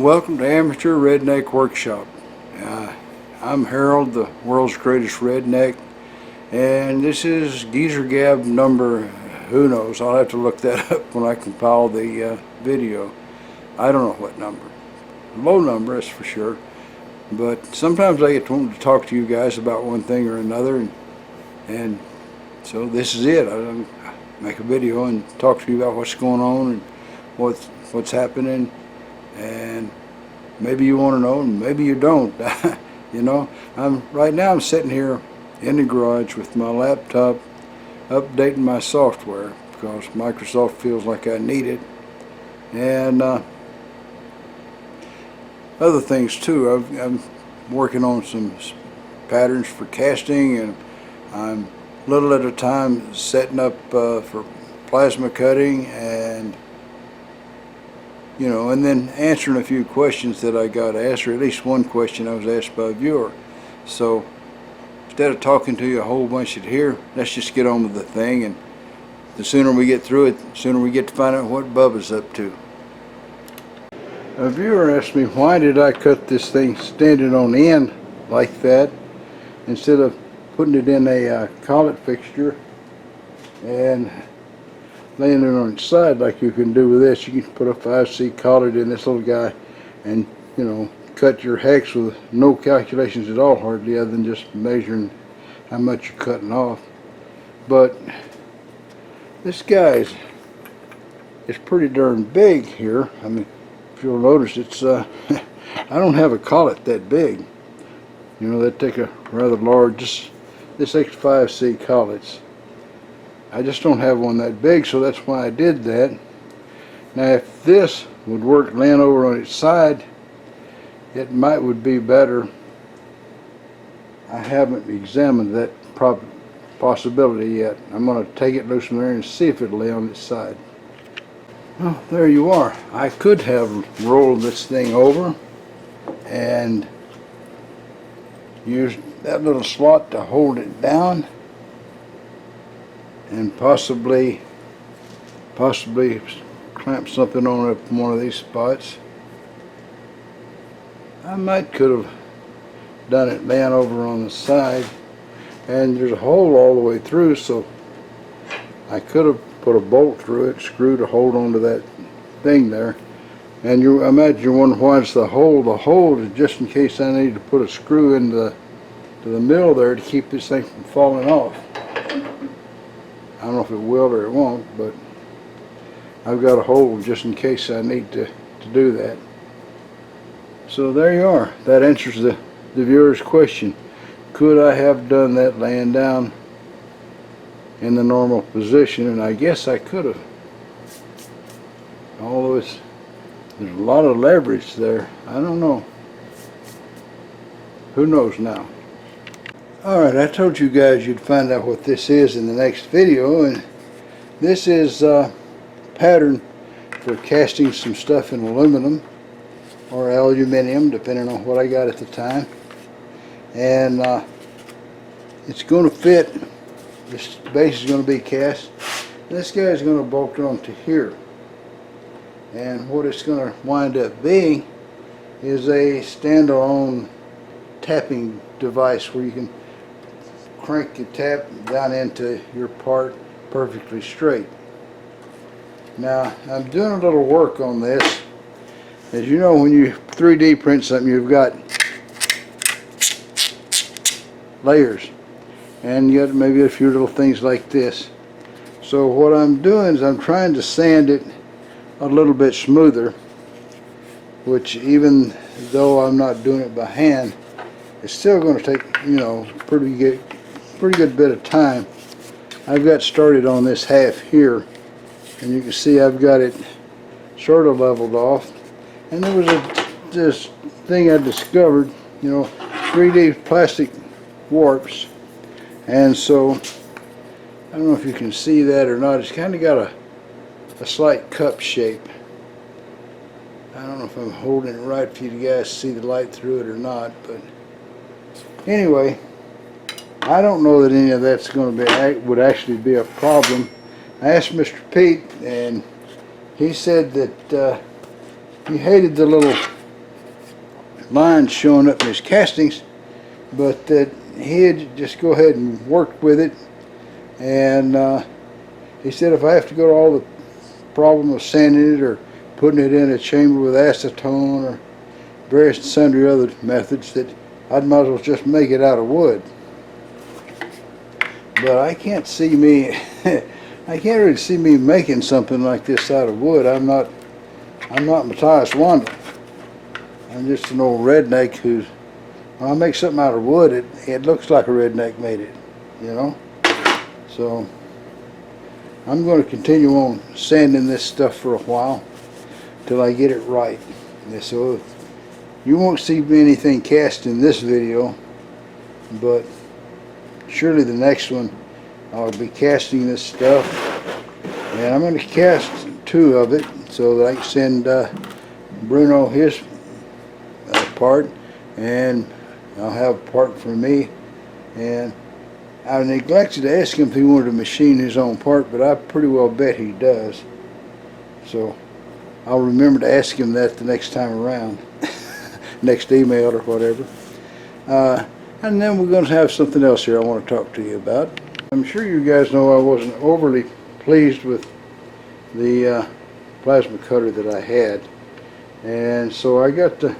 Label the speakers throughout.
Speaker 1: welcome to Amateur Redneck Workshop. I'm Harold, the world's greatest redneck, and this is Geezer Gab number, who knows, I'll have to look that up when I compile the video. I don't know what number. Low number, that's for sure. But sometimes I get to talk to you guys about one thing or another, and so this is it. I make a video and talk to you about what's going on and what's happening, and maybe you want to know and maybe you don't. You know, right now I'm sitting here in the garage with my laptop updating my software because Microsoft feels like I need it, and other things too. I'm working on some patterns for casting, and I'm little at a time setting up for plasma cutting, and you know, and then answering a few questions that I got asked, or at least one question I was asked by a viewer. So instead of talking to you a whole bunch of here, let's just get on with the thing, and the sooner we get through it, the sooner we get to find out what Bubba's up to. A viewer asked me, why did I cut this thing standing on end like that instead of putting it in a collet fixture and laying it on its side like you can do with this. You can put a 5C collet in this little guy and, you know, cut your hex with no calculations at all hardly, other than just measuring how much you're cutting off. But this guy is pretty darn big here. I mean, if you'll notice, it's I don't have a collet that big. You know, they take a rather large, this takes 5C collets. I just don't have one that big, so that's why I did that. Now, if this would work laying over on its side, it would be better. I haven't examined that possibility yet. I'm going to take it loose from there and see if it'll lay on its side. Well, there you are. I could have rolled this thing over and used that little slot to hold it down, and possibly clamp something on one of these spots. I could have done it laying over on the side, and there's a hole all the way through, so I could have put a bolt through it, screw to hold onto that thing there. And you imagine you're wondering why it's the hole. The hole is just in case I need to put a screw into the middle there to keep this thing from falling off. I don't know if it will or it won't, but I've got a hole just in case I need to do that. So there you are. That answers the viewer's question. Could I have done that laying down in the normal position? And I guess I could have. Although there's a lot of leverage there. I don't know. Who knows now? Alright, I told you guys you'd find out what this is in the next video, and this is a pattern for casting some stuff in aluminum or aluminium, depending on what I got at the time. And it's going to fit. This base is going to be cast. This guy is going to bolt onto here, and what it's going to wind up being is a standalone tapping device where you can crank the tap down into your part perfectly straight. Now, I'm doing a little work on this. As you know, when you 3D print something, you've got layers, and you got maybe a few little things like this. So what I'm doing is I'm trying to sand it a little bit smoother, which, even though I'm not doing it by hand, it's still going to take, you know, pretty good bit of time. I've got started on this half here, and you can see I've got it sort of leveled off. And there was this thing I discovered, you know, 3D plastic warps, and so I don't know if you can see that or not. It's kind of got a slight cup shape. I don't know if I'm holding it right for you guys to see the light through it or not, but anyway, I don't know that any of that's going to would actually be a problem. I asked Mr. Pete, and he said that he hated the little lines showing up in his castings, but that he'd just go ahead and work with it. And he said if I have to go to all the problem of sanding it or putting it in a chamber with acetone or various sundry other methods, that I'd might as well just make it out of wood. But I can't see me I can't really see me making something like this out of wood. I'm not Matthias Wanda. I'm just an old redneck who's, when I make something out of wood, it looks like a redneck made it, you know. So I'm going to continue on sanding this stuff for a while till I get it right. And so you won't see anything cast in this video, but surely the next one I'll be casting this stuff, and I'm going to cast 2 of it so that I can send Bruno his part, and I'll have a part for me. And I neglected to ask him if he wanted to machine his own part, but I pretty well bet he does. So I'll remember to ask him that the next time around, next email or whatever. And then we're going to have something else here I want to talk to you about. I'm sure you guys know I wasn't overly pleased with the plasma cutter that I had, and so I got to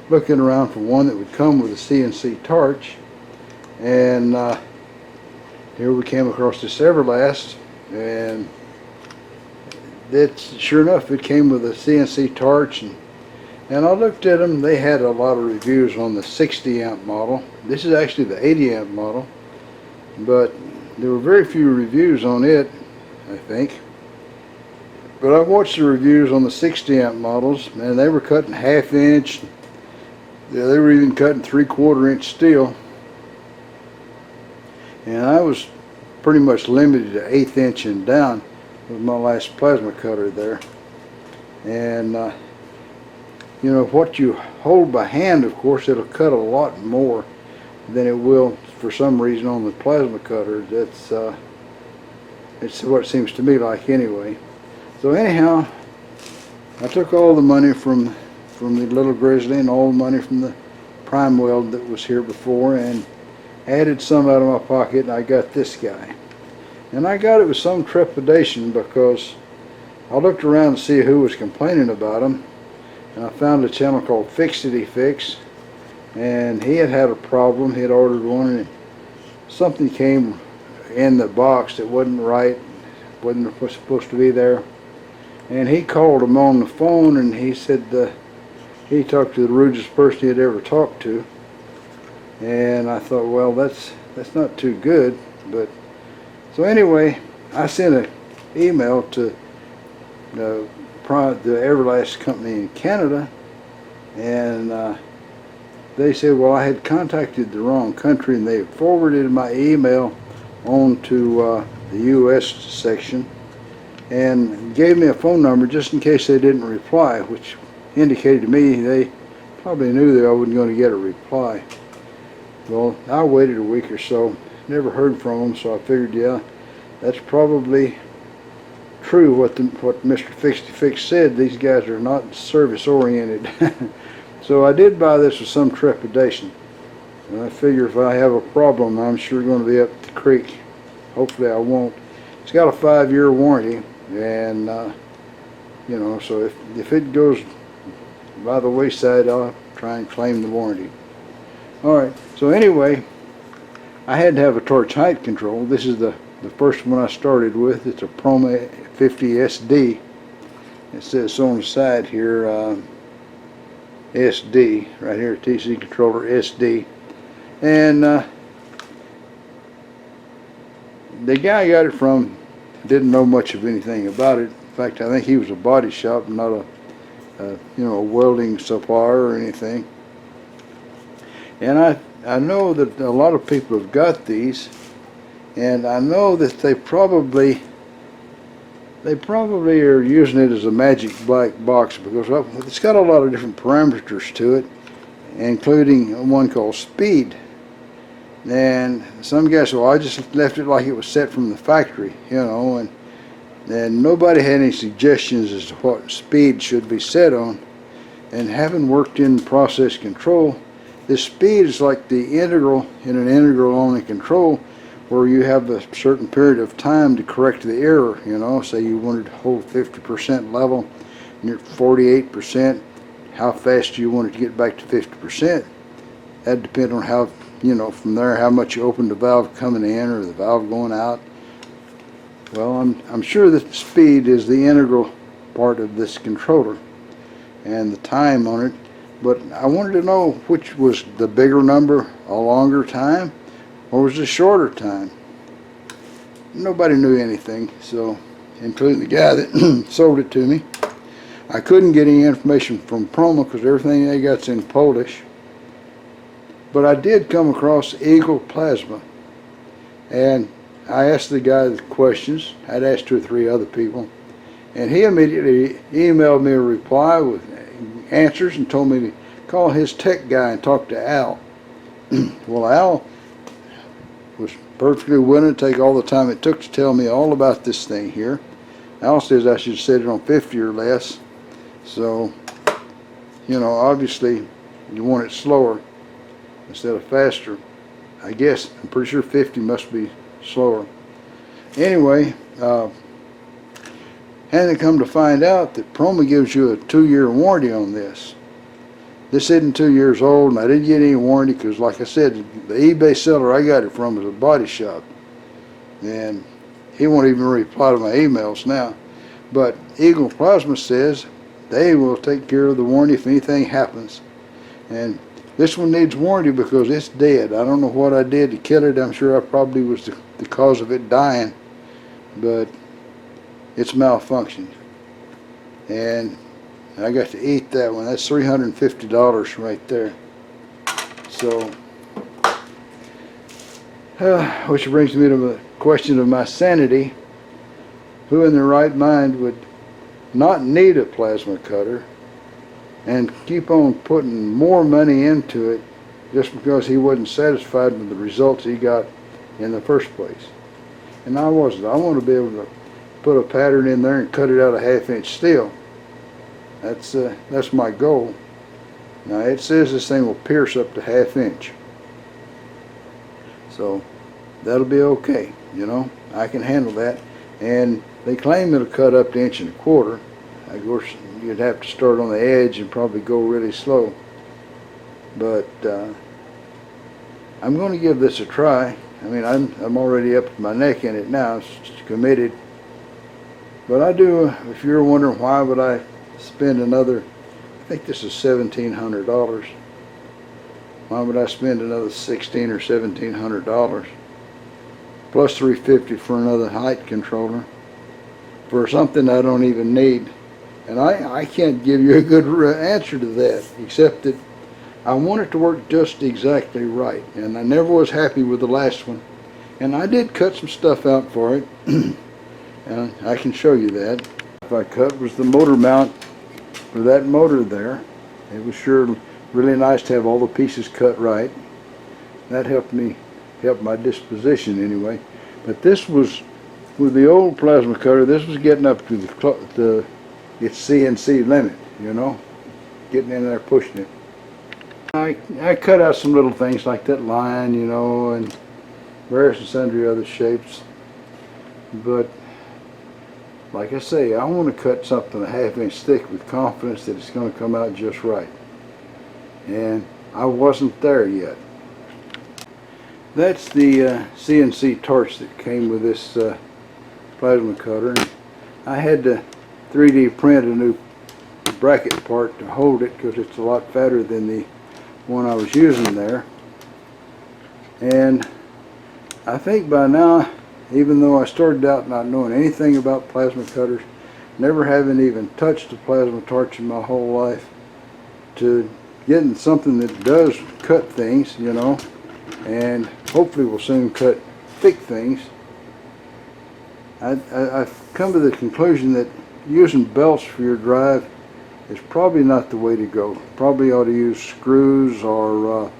Speaker 1: looking around for one that would come with a CNC torch, and here we came across this Everlast, and that's sure enough, it came with a CNC torch, and I looked at them. They had a lot of reviews on the 60 amp model. This is actually the 80 amp model, but there were very few reviews on it, I think. But I watched the reviews on the 60 amp models, and they were cutting 1/2 inch. Yeah, they were even cutting 3/4 inch steel, and I was pretty much limited to 1/8 inch and down with my last plasma cutter there. And you know, what you hold by hand, of course, it'll cut a lot more than it will for some reason on the plasma cutter. That's it's what it seems to me like anyway. So anyhow, I took all the money from the Little Grizzly and all the money from the prime weld that was here before, and added some out of my pocket, and I got this guy. And I got it with some trepidation, because I looked around to see who was complaining about him, and I found a channel called Fixity Fix, and he had a problem. He had ordered one, and something came in the box that wasn't right, wasn't supposed to be there. And he called him on the phone, and he said he talked to the rudest person he had ever talked to. And I thought, well, that's not too good. But so anyway, I sent an email to the Everlast company in Canada, and they said, well, I had contacted the wrong country, and they forwarded my email on to the U.S. section, and gave me a phone number just in case they didn't reply, which indicated to me they probably knew that I wasn't going to get a reply. Well, I waited a week or so, never heard from them, so I figured, yeah, that's probably true what Mr. Fixty Fix said. These guys are not service oriented. So I did buy this with some trepidation, and I figure if I have a problem, I'm sure going to be up the creek. Hopefully I won't. It's got a 5-year warranty, and you know, so if it goes by the wayside, I'll try and claim the warranty. Alright, so anyway, I had to have a torch height control. This is the first one I started with. It's a Proma 50 SD. It says so on the side here, SD, right here, TC controller SD. And the guy I got it from didn't know much of anything about it. In fact, I think he was a body shop, not a welding supplier or anything. And I know that a lot of people have got these, and I know that they probably are using it as a magic black box, because it's got a lot of different parameters to it, including one called speed. And some guys say, well, I just left it like it was set from the factory, you know, and nobody had any suggestions as to what speed should be set on. And having worked in process control, this speed is like the integral in an integral only control, where you have a certain period of time to correct the error. You know, say you wanted to hold 50% level and you're at 48%, how fast do you want it to get back to 50%? That depends on how, you know, from there how much you open the valve coming in or the valve going out. Well, I'm sure that the speed is the integral part of this controller and the time on it, but I wanted to know which was the bigger number, a longer time, or was it a shorter time. Nobody knew anything, so including the guy that sold it to me. I couldn't get any information from Promo because everything they got's in Polish, but I did come across Eagle Plasma, and I asked the guy the questions. I'd asked 2 or 3 other people, and he immediately emailed me a reply with answers and told me to call his tech guy and talk to Al. Well, Al was perfectly willing to take all the time it took to tell me all about this thing here. Al says I should set it on 50 or less. So, you know, obviously you want it slower instead of faster. I guess, I'm pretty sure 50 must be slower. Anyway, and come to find out that Promo gives you a 2-year warranty on this. This isn't 2 years old, and I didn't get any warranty because, like I said, the eBay seller I got it from is a body shop, and he won't even reply to my emails now. But Eagle Plasma says they will take care of the warranty if anything happens. And this one needs warranty because it's dead. I don't know what I did to kill it. I'm sure I probably was the cause of it dying, but it's malfunctioned. And I got to eat that one. That's $350 right there. So, which brings me to the question of my sanity. Who in their right mind would not need a plasma cutter and keep on putting more money into it just because he wasn't satisfied with the results he got in the first place? And I wasn't. I want to be able to put a pattern in there and cut it out a 1/2 inch steel. That's my goal. Now it says this thing will pierce up to 1/2 inch, so that'll be okay. You know, I can handle that. And they claim it'll cut up to 1.25 inches. Of course, you'd have to start on the edge and probably go really slow. But I'm going to give this a try. I mean, I'm already up to my neck in it now. It's committed. But I do. If you're wondering why would I spend another, I think this is $1,700. Why would I spend another $1,600 or $1,700 plus $350 for another height controller for something I don't even need? And I can't give you a good answer to that, except that I want it to work just exactly right. And I never was happy with the last one. And I did cut some stuff out for it. And I can show you that. If I cut was the motor mount for that motor there. It was sure really nice to have all the pieces cut right. That helped my disposition anyway. But this was, with the old plasma cutter, this was getting up to its CNC limit, you know, getting in there pushing it. I cut out some little things like that line, you know, and various and sundry other shapes. But like I say, I want to cut something a 1/2 inch thick with confidence that it's going to come out just right. And I wasn't there yet. That's the CNC torch that came with this plasma cutter. And I had to 3D print a new bracket part to hold it because it's a lot fatter than the one I was using there. And I think by now, even though I started out not knowing anything about plasma cutters, never having even touched a plasma torch in my whole life, to getting something that does cut things, you know, and hopefully will soon cut thick things, I've come to the conclusion that using belts for your drive is probably not the way to go. Probably ought to use screws or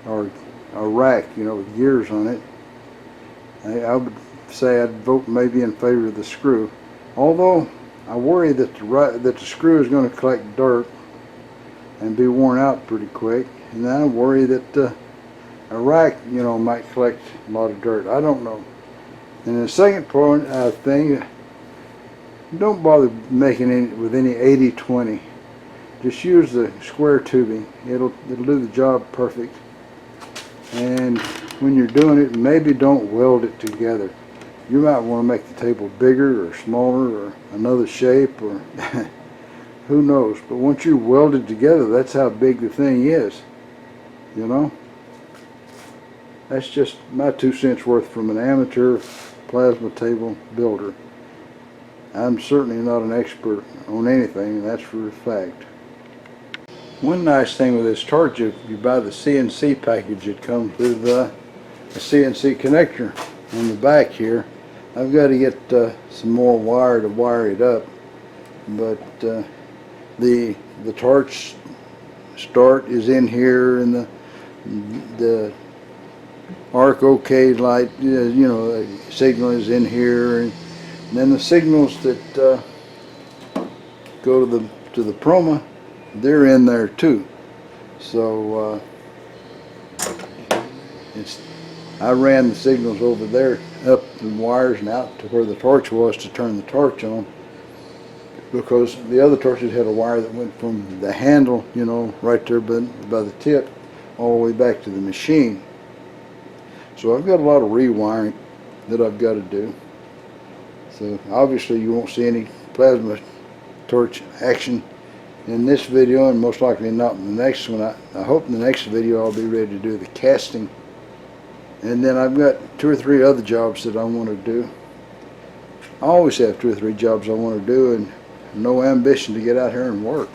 Speaker 1: a rack, you know, with gears on it. I would say I'd vote maybe in favor of the screw. Although I worry that the screw is going to collect dirt and be worn out pretty quick. And then I worry that a rack, you know, might collect a lot of dirt. I don't know. And the second point thing, don't bother making any with any 80-20. Just use the square tubing. It'll do the job perfect. And when you're doing it, maybe don't weld it together. You might want to make the table bigger or smaller or another shape, or who knows. But once you weld it together, that's how big the thing is, you know. That's just my 2 cents worth from an amateur plasma table builder. I'm certainly not an expert on anything, and that's for a fact. One nice thing with this torch, if you buy the CNC package, it comes with a CNC connector on the back here. I've got to get some more wire to wire it up, but the torch start is in here, and the arc OK light, you know, signal is in here, and then the signals that go to the Proma, they're in there too. So I ran the signals over there, up the wires and out to where the torch was to turn the torch on, because the other torches had a wire that went from the handle, you know, right there by the tip, all the way back to the machine. So I've got a lot of rewiring that I've got to do. So obviously you won't see any plasma torch action in this video, and most likely not in the next one. I hope in the next video I'll be ready to do the casting. And then I've got 2 or 3 other jobs that I want to do. I always have 2 or 3 jobs I want to do, and no ambition to get out here and work.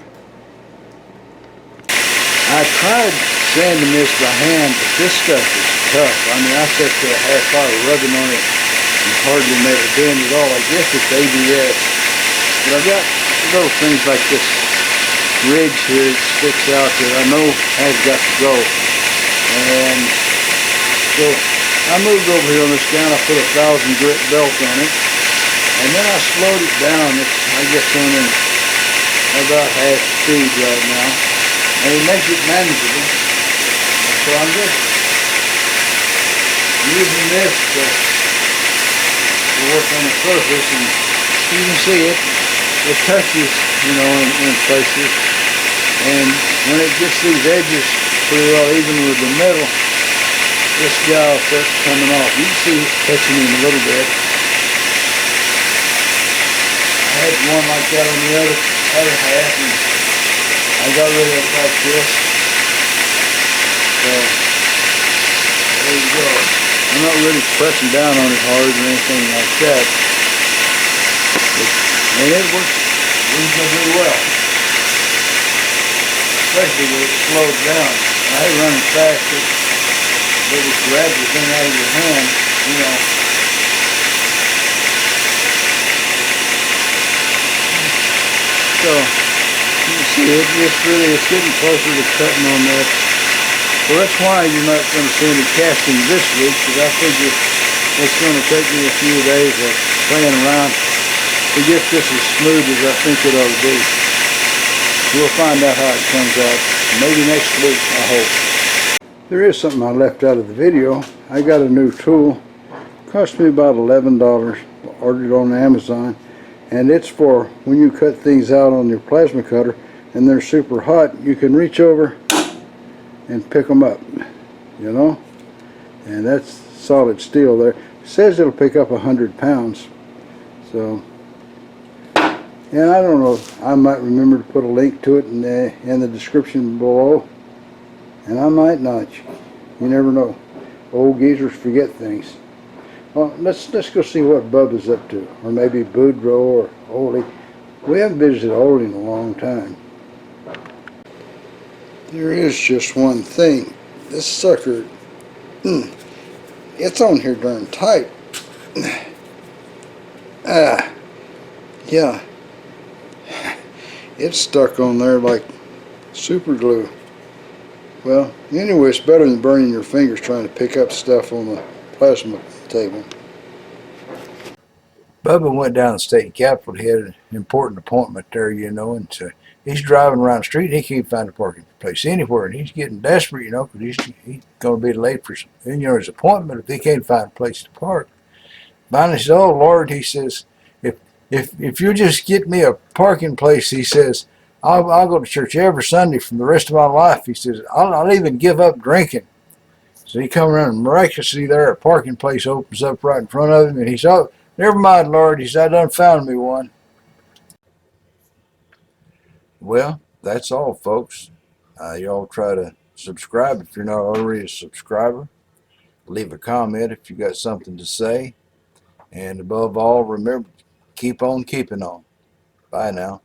Speaker 1: I tried sanding this by hand, but this stuff is tough. I mean, I sat there a half hour rubbing on it and hardly made a bend at all. I guess it's ABS. But I've got little things like this ridge here that sticks out that I know has got to go. And so I moved over here on this gun. I put a 1,000 grit belt on it, and then I slowed it down. It's, I guess, running about half speed right now, and it makes it manageable. So I'm just using this to work on the surface, and you can see it touches, you know, in places, and when it gets these edges pretty well even with the middle, this guy starts coming off. You can see it touching in a little bit. I had one like that on the other half, and I got rid of it like this. So there you go. I'm not really pressing down on it hard or anything like that, and it works reasonably well, especially when it slows down. I hate running fast. It would grab the thing out of your hand, you know. So you can see it's getting closer to cutting on that. So that's why you're not going to see any casting this week, because I figure it's going to take me a few days of playing around to get this as smooth as I think it ought to be. We'll find out how it comes out. Maybe next week, I hope. There is something I left out of the video. I got a new tool. It cost me about $11. Ordered it on Amazon. And it's for when you cut things out on your plasma cutter and they're super hot, you can reach over and pick them up, you know. And that's solid steel there. It says it'll pick up 100 pounds. So, and I don't know, I might remember to put a link to it in the description below. And I might not. You never know. Old geezers forget things. Well, let's go see what Bubba's up to. Or maybe Boudreaux or Ole. We haven't visited Ole in a long time. There is just one thing. This sucker, it's on here darn tight. Yeah. It's stuck on there like super glue. Well, anyway, it's better than burning your fingers trying to pick up stuff on the plasma table. Bubba went down to the state capitol. He had an important appointment there, and so he's driving around the street. And he can't find a parking place anywhere, and he's getting desperate, because he's going to be late for his appointment if he can't find a place to park. Finally, he says, "Oh Lord," he says, "if if you just get me a parking place," he says, "I'll go to church every Sunday from the rest of my life." He says, "I'll even give up drinking." So he come around, and miraculously there a parking place opens up right in front of him, and he said, "Oh, never mind, Lord," he said, "I done found me one." Well, that's all, folks. Y'all try to subscribe if you're not already a subscriber. Leave a comment if you got something to say. And above all, remember, keep on keeping on. Bye now.